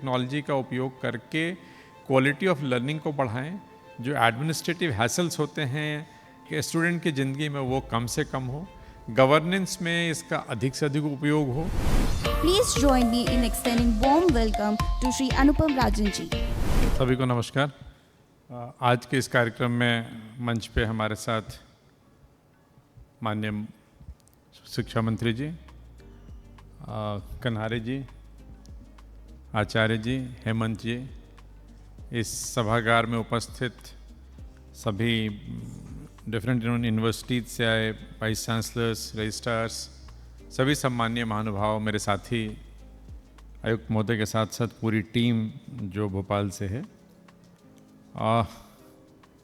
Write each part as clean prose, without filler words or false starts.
Technology का उपयोग करके क्वालिटी ऑफ लर्निंग को बढ़ाएं, जो एडमिनिस्ट्रेटिव हैसल्स होते हैं कि स्टूडेंट की ज़िंदगी में वो कम से कम हो, गवर्नेंस में इसका अधिक से अधिक उपयोग हो। Please join me in extending warm welcome to Shri Anupam Rajan ji. सभी को नमस्कार। आज के इस कार्यक्रम में मंच पे हमारे साथ माननीय शिक्षा मंत्री जी, कन्हारे जी, आचार्य जी, हेमंत जी, इस सभागार में उपस्थित सभी डिफरेंट यूनिवर्सिटीज से आए वाइस चांसलर्स, रजिस्ट्रार्स, सभी सम्मानीय महानुभाव, मेरे साथी आयुक्त महोदय के साथ साथ पूरी टीम जो भोपाल से है।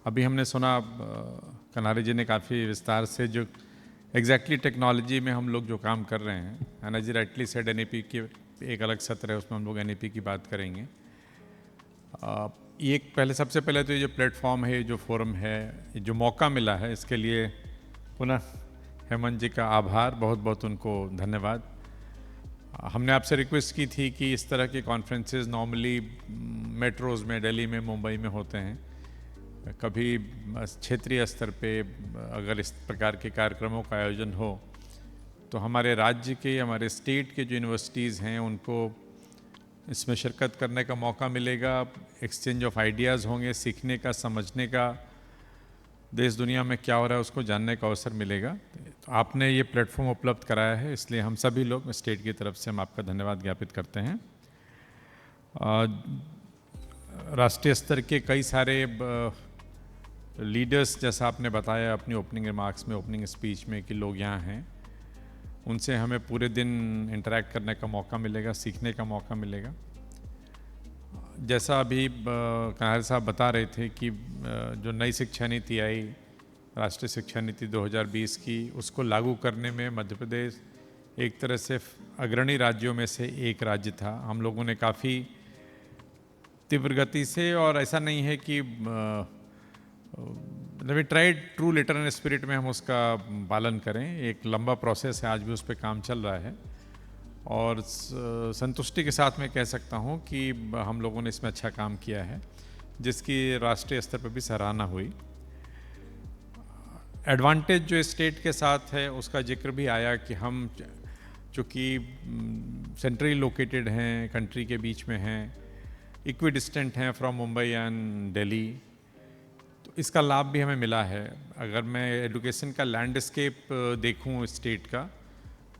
अभी हमने सुना कन्हारे जी ने काफ़ी विस्तार से जो एग्जैक्टली टेक्नोलॉजी में हम लोग जो काम कर रहे हैं, एनर्जी राइटली सेड एनईपी की एक अलग सत्र है, उसमें हम लोग एनईपी की बात करेंगे। ये सबसे पहले तो ये जो प्लेटफॉर्म है, जो फोरम है, जो मौका मिला है, इसके लिए पुनः हेमंत जी का आभार, बहुत बहुत उनको धन्यवाद। हमने आपसे रिक्वेस्ट की थी कि इस तरह के कॉन्फ्रेंसेस नॉर्मली मेट्रोज़ में, दिल्ली में, मुंबई में होते हैं, कभी क्षेत्रीय स्तर पे अगर इस प्रकार के कार्यक्रमों का आयोजन हो तो हमारे राज्य के, हमारे स्टेट के जो यूनिवर्सिटीज़ हैं उनको इसमें शिरकत करने का मौका मिलेगा, एक्सचेंज ऑफ आइडियाज़ होंगे, सीखने का, समझने का, देश दुनिया में क्या हो रहा है उसको जानने का अवसर मिलेगा। तो आपने ये प्लेटफॉर्म उपलब्ध कराया है, इसलिए हम सभी लोग स्टेट की तरफ से हम आपका धन्यवाद ज्ञापित करते हैं। राष्ट्रीय स्तर के कई सारे लीडर्स, जैसा आपने बताया अपनी ओपनिंग रिमार्क्स में, ओपनिंग स्पीच में, कि लोग यहाँ हैं, उनसे हमें पूरे दिन इंटरैक्ट करने का मौका मिलेगा, सीखने का मौका मिलेगा। जैसा अभी कन्हारे साहब बता रहे थे कि जो नई शिक्षा नीति आई, राष्ट्रीय शिक्षा नीति 2020 की, उसको लागू करने में मध्य प्रदेश एक तरह से अग्रणी राज्यों में से एक राज्य था। हम लोगों ने काफ़ी तीव्र गति से, और ऐसा नहीं है कि we tried true letter and spirit में हम उसका पालन करें, एक लंबा प्रोसेस है, आज भी उस पर काम चल रहा है, और संतुष्टि के साथ मैं कह सकता हूँ कि हम लोगों ने इसमें अच्छा काम किया है, जिसकी राष्ट्रीय स्तर पर भी सराहना हुई। एडवांटेज जो स्टेट के साथ है उसका जिक्र भी आया कि हम चूँकि सेंट्रली लोकेटेड हैं, कंट्री के बीच में हैं, इक्वी डिस्टेंट हैं फ्रॉम मुंबई एंड दिल्ली, तो इसका लाभ भी हमें मिला है। अगर मैं एजुकेशन का लैंडस्केप देखूं स्टेट का,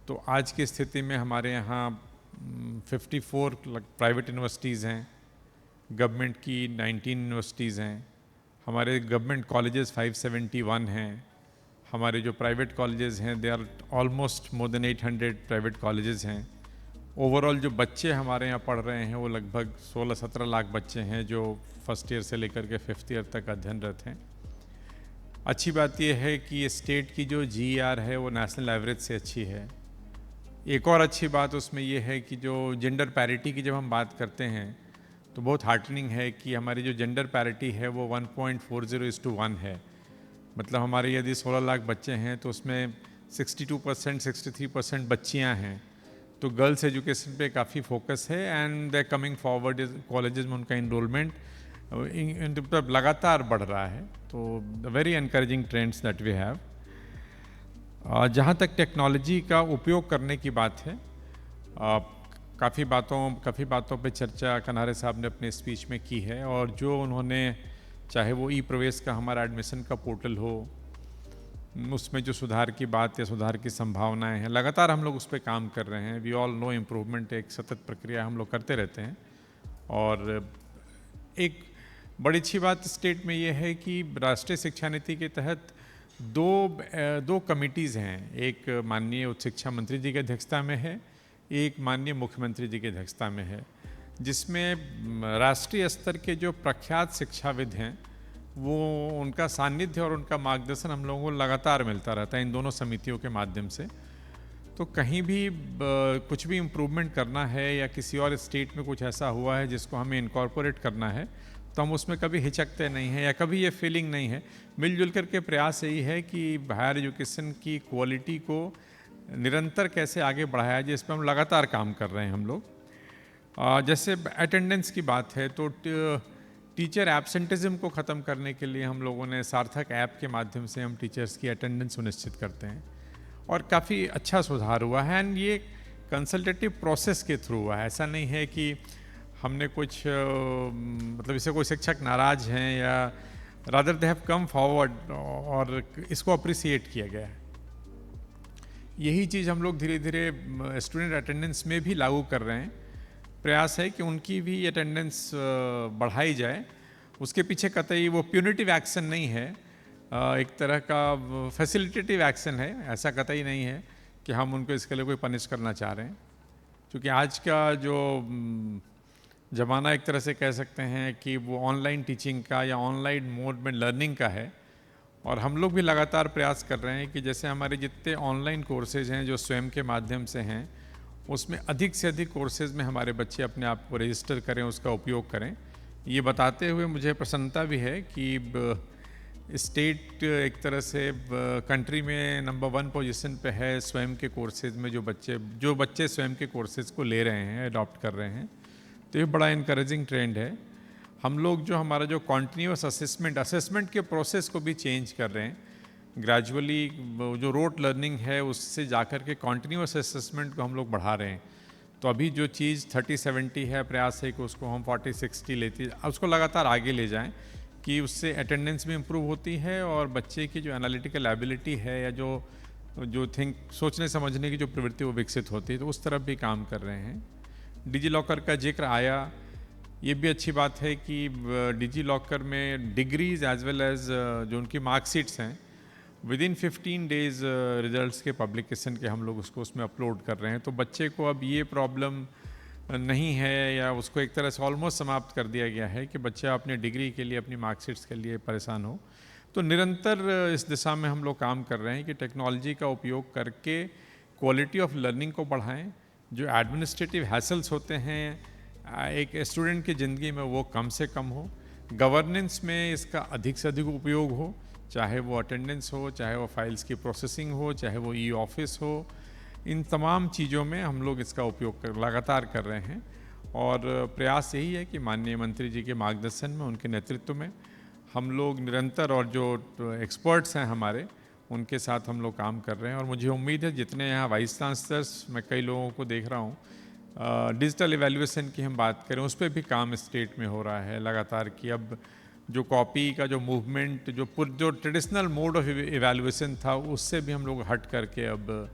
तो आज की स्थिति में हमारे यहाँ 54 प्राइवेट यूनिवर्सिटीज़ हैं, गवर्नमेंट की 19 यूनिवर्सिटीज़ हैं, हमारे गवर्नमेंट कॉलेजेस 571 हैं, हमारे जो प्राइवेट कॉलेजेस हैं they are almost more than 800 private colleges हैं। ओवरऑल जो बच्चे हमारे यहाँ पढ़ रहे हैं वो लगभग 16-17 लाख बच्चे हैं, जो फर्स्ट ईयर से लेकर के 5th ईयर तक अध्ययनरत हैं। अच्छी बात यह है कि स्टेट की जो GER है वो नेशनल एवरेज से अच्छी है। एक और अच्छी बात उसमें यह है कि जो जेंडर पैरिटी की जब हम बात करते हैं तो बहुत हार्टनिंग है कि हमारी जो जेंडर पैरिटी है वो 1.40:1 है। मतलब हमारे यदि 16 लाख बच्चे हैं तो उसमें 62%, 63% बच्चियाँ हैं, तो गर्ल्स एजुकेशन पे काफ़ी फोकस है, and they coming forward, colleges में उनका इनरोलमेंट लगातार बढ़ रहा है। तो very encouraging trends that we have. जहाँ तक टेक्नोलॉजी का उपयोग करने की बात है, काफ़ी बातों पे चर्चा कन्हारे साहब ने अपने स्पीच में की है, और जो उन्होंने, चाहे वो ई प्रवेश का हमारा एडमिशन का पोर्टल हो, उसमें जो सुधार की बात या सुधार की संभावनाएं हैं, लगातार हम लोग उस पर काम कर रहे हैं। वी ऑल नो इम्प्रूवमेंट एक सतत प्रक्रिया हम लोग करते रहते हैं। और एक बड़ी अच्छी बात स्टेट में ये है कि राष्ट्रीय शिक्षा नीति के तहत दो कमिटीज़ हैं, एक माननीय उच्च शिक्षा मंत्री जी की अध्यक्षता में है, एक माननीय मुख्यमंत्री जी की अध्यक्षता में है, जिसमें राष्ट्रीय स्तर के जो प्रख्यात शिक्षाविद हैं वो, उनका सानिध्य और उनका मार्गदर्शन हम लोगों को लगातार मिलता रहता है इन दोनों समितियों के माध्यम से। तो कहीं भी कुछ भी इम्प्रूवमेंट करना है या किसी और स्टेट में कुछ ऐसा हुआ है जिसको हमें इनकॉर्पोरेट करना है, तो हम उसमें कभी हिचकते नहीं हैं या कभी ये फीलिंग नहीं है। मिलजुल करके प्रयास यही है कि हायर एजुकेशन की क्वालिटी को निरंतर कैसे आगे बढ़ाया जाए, इस पर हम लगातार काम कर रहे हैं हम लोग। जैसे अटेंडेंस की बात है तो टीचर एब्सेंटिज्म को ख़त्म करने के लिए हम लोगों ने सार्थक ऐप के माध्यम से हम टीचर्स की अटेंडेंस सुनिश्चित करते हैं और काफ़ी अच्छा सुधार हुआ है। एंड ये कंसल्टेटिव प्रोसेस के थ्रू हुआ है, ऐसा नहीं है कि हमने कुछ मतलब इससे कोई शिक्षक नाराज़ हैं या rather they have come forward और इसको अप्रिसिएट किया गया है। यही चीज़ हम लोग धीरे धीरे स्टूडेंट अटेंडेंस में भी लागू कर रहे हैं। प्रयास है कि उनकी भी अटेंडेंस बढ़ाई जाए। उसके पीछे कतई वो प्यूनिटिव एक्शन नहीं है, एक तरह का फैसिलिटेटिव एक्शन है। ऐसा कतई नहीं है कि हम उनको इसके लिए कोई पनिश करना चाह रहे हैं, क्योंकि आज का जो ज़माना एक तरह से कह सकते हैं कि वो ऑनलाइन टीचिंग का या ऑनलाइन मोड में लर्निंग का है। और हम लोग भी लगातार प्रयास कर रहे हैं कि जैसे हमारे जितने ऑनलाइन कोर्सेज हैं जो स्वयं के माध्यम से हैं, उसमें अधिक से अधिक कोर्सेज में हमारे बच्चे अपने आप को रजिस्टर करें, उसका उपयोग करें। ये बताते हुए मुझे प्रसन्नता भी है कि स्टेट एक तरह से कंट्री में नंबर 1 पोजीशन पे है स्वयं के कोर्सेज में। जो बच्चे स्वयं के कोर्सेज को ले रहे हैं, अडॉप्ट कर रहे हैं, तो ये बड़ा इनकरेजिंग ट्रेंड है। हम लोग जो हमारा जो कॉन्टिन्यूस असेसमेंट के प्रोसेस को भी चेंज कर रहे हैं। ग्रेजुअली जो रोट लर्निंग है उससे जाकर के कॉन्टिन्यूस असेसमेंट को हम लोग बढ़ा रहे हैं। तो अभी जो चीज़ 30-70 है, प्रयास है कि उसको हम 40-60 लेती, उसको लगातार आगे ले जाएं कि उससे अटेंडेंस भी इम्प्रूव होती है और बच्चे की जो एनालिटिकल एबिलिटी है या जो सोचने समझने की जो प्रवृत्ति वो विकसित होती है, तो उस तरफ भी काम कर रहे हैं। डिजी लॉकर का जिक्र आया, ये भी अच्छी बात है कि डिजी लॉकर में डिग्रीज एज वेल एज जो उनकी मार्कशीट्स हैं विदिन 15 डेज़ रिजल्ट्स के पब्लिकेशन के हम लोग उसमें अपलोड कर रहे हैं। तो बच्चे को अब ये प्रॉब्लम नहीं है या उसको एक तरह से ऑलमोस्ट समाप्त कर दिया गया है कि बच्चा अपने डिग्री के लिए, अपनी मार्कशीट्स के लिए परेशान हो। तो निरंतर इस दिशा में हम लोग काम कर रहे हैं कि टेक्नोलॉजी का उपयोग करके क्वालिटी ऑफ लर्निंग को बढ़ाएं। जो एडमिनिस्ट्रेटिव हैसल्स होते हैं एक स्टूडेंट की ज़िंदगी में, वो कम से कम हो। गवर्नेंस में इसका अधिक से अधिक उपयोग हो, चाहे वो अटेंडेंस हो, चाहे वो फाइल्स की प्रोसेसिंग हो, चाहे वो ई ऑफिस हो। इन तमाम चीज़ों में हम लोग इसका उपयोग लगातार कर रहे हैं और प्रयास यही है कि माननीय मंत्री जी के मार्गदर्शन में, उनके नेतृत्व में हम लोग निरंतर, और जो एक्सपर्ट्स हैं हमारे, उनके साथ हम लोग काम कर रहे हैं। और मुझे उम्मीद है जितने यहाँ वाइस चांसलर्स, मैं कई लोगों को देख रहा हूँ, डिजिटल इवैल्यूएशन की हम बात करें, उस पर भी काम स्टेट में हो रहा है लगातार कि अब जो कॉपी का जो मूवमेंट, जो ट्रेडिशनल मोड ऑफ इवैल्यूएशन था, उससे भी हम लोग हट करके अब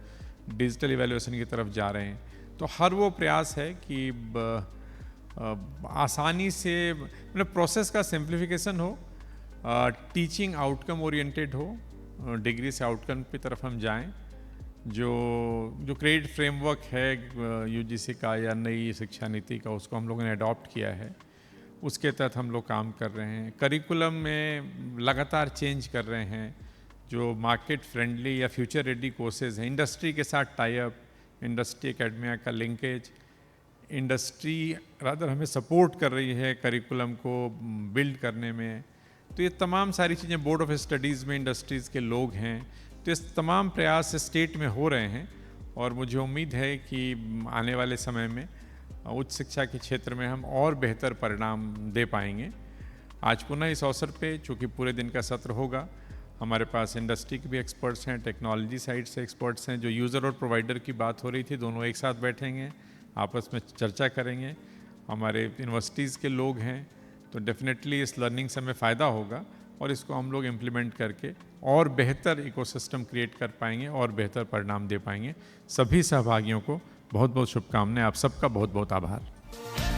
डिजिटल इवैल्यूएशन की तरफ जा रहे हैं। तो हर वो प्रयास है कि आसानी से मतलब प्रोसेस का सिंप्लीफिकेशन हो, टीचिंग आउटकम ओरिएंटेड हो, डिग्री से आउटकम की तरफ हम जाएं। जो क्रेडिट फ्रेमवर्क है यूजीसी का या नई शिक्षा नीति का, उसको हम लोगों ने अडॉप्ट किया है, उसके तहत हम लोग काम कर रहे हैं। करिकुलम में लगातार चेंज कर रहे हैं। जो मार्केट फ्रेंडली या फ्यूचर रेडी कोर्सेज हैं, इंडस्ट्री के साथ टाई अप, इंडस्ट्री एकेडमिया का लिंकेज, इंडस्ट्री रादर हमें सपोर्ट कर रही है करिकुलम को बिल्ड करने में। तो ये तमाम सारी चीज़ें, बोर्ड ऑफ स्टडीज़ में इंडस्ट्रीज़ के लोग हैं, तो ये तमाम प्रयास स्टेट में हो रहे हैं और मुझे उम्मीद है कि आने वाले समय में उच्च शिक्षा के क्षेत्र में हम और बेहतर परिणाम दे पाएंगे। आज पुनः इस अवसर पे, चूँकि पूरे दिन का सत्र होगा, हमारे पास इंडस्ट्री के भी एक्सपर्ट्स हैं, टेक्नोलॉजी साइड से एक्सपर्ट्स हैं। जो यूज़र और प्रोवाइडर की बात हो रही थी, दोनों एक साथ बैठेंगे, आपस में चर्चा करेंगे। हमारे यूनिवर्सिटीज़ के लोग हैं, तो डेफिनेटली इस लर्निंग से हमें फ़ायदा होगा और इसको हम लोग इम्प्लीमेंट करके और बेहतर इकोसिस्टम क्रिएट कर पाएंगे और बेहतर परिणाम दे पाएंगे। सभी सहभागियों को बहुत बहुत शुभकामनाएं। आप सबका बहुत बहुत आभार।